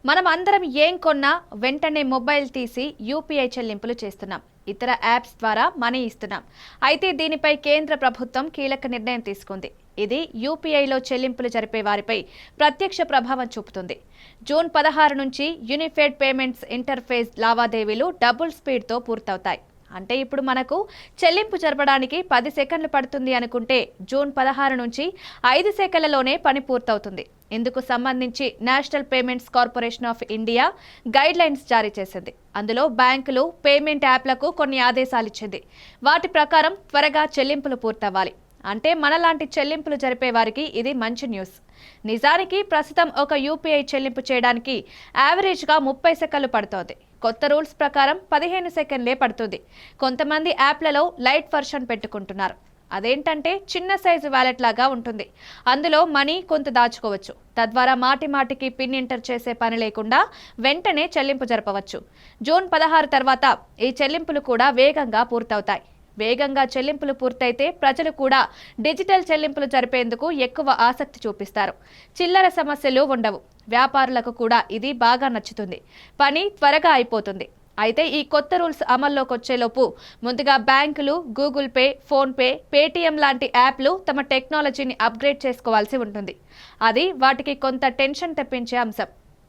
మనం అందరం ఏం కొన్నా వెంటనే మొబైల్ తీసి యూపీఐ చెల్లింపులు చేస్తున్నాం. ఇతర యాప్స్ ద్వారా మనీ ఇస్తున్నాం. అయితే దీనిపై కేంద్ర ప్రభుత్వం కీలక నిర్ణయం తీసుకుంది. ఇది యూపీఐలో చెల్లింపులు జరిపే వారిపై ప్రత్యక్ష ప్రభావం చూపుతుంది. జూన్ 16 నుంచి యూనిఫైడ్ పేమెంట్స్ ఇంటర్ఫేస్ లావాదేవీలు డబుల్ స్పీడ్తో పూర్తవుతాయి. అంటే ఇప్పుడు మనకు చెల్లింపు జరపడానికి 10 సెకండ్లు పడుతుంది అనుకుంటే జూన్ 16 నుంచి 5 సెకండ్లలోనే పని పూర్తవుతుంది. ఇందుకు సంబంధించి national payments corporation of India guide lines జారీ చేసింది. అందులో బ్యాంకులు, పేమెంట్ యాప్లకు కొన్ని ఆదేశాలు ఇచ్చింది. వాటి ప్రకారం త్వరగా చెల్లింపులు పూర్తవ్వాలి. అంటే మనలాంటి చెల్లింపులు జరిపే వారికి ఇది మంచి న్యూస్. నిజానికి ప్రస్తుతం ఒక యూపీఐ చెల్లింపు చేయడానికి యావరేజ్గా 30 సెకండ్లు పడుతోంది. కొత్త రూల్స్ ప్రకారం 15 సెకండ్లే పడుతుంది. కొంతమంది యాప్లలో లైట్ వర్షన్ పెట్టుకుంటున్నారు. అదేంటంటే చిన్న సైజు వ్యాలెట్ లాగా ఉంటుంది. అందులో మనీ కొంత దాచుకోవచ్చు. తద్వారా మాటిమాటికి పిన్ ఎంటర్ చేసే పని లేకుండా వెంటనే చెల్లింపు జరపవచ్చు. జూన్ 16 తర్వాత ఈ చెల్లింపులు కూడా వేగంగా పూర్తవుతాయి. వేగంగా చెల్లింపులు పూర్తయితే ప్రజలు కూడా డిజిటల్ చెల్లింపులు జరిపేందుకు ఎక్కువ ఆసక్తి చూపిస్తారు. చిల్లర సమస్యలు ఉండవు. వ్యాపారులకు కూడా ఇది బాగా నచ్చుతుంది. పని త్వరగా అయిపోతుంది. అయితే ఈ కొత్త రూల్స్ అమల్లోకి వచ్చేలోపు ముందుగా బ్యాంకులు, గూగుల్ పే, ఫోన్పే, పేటీఎం లాంటి యాప్లు తమ టెక్నాలజీని అప్గ్రేడ్ చేసుకోవాల్సి ఉంటుంది. అది వాటికి కొంత టెన్షన్ తెప్పించే అంశం.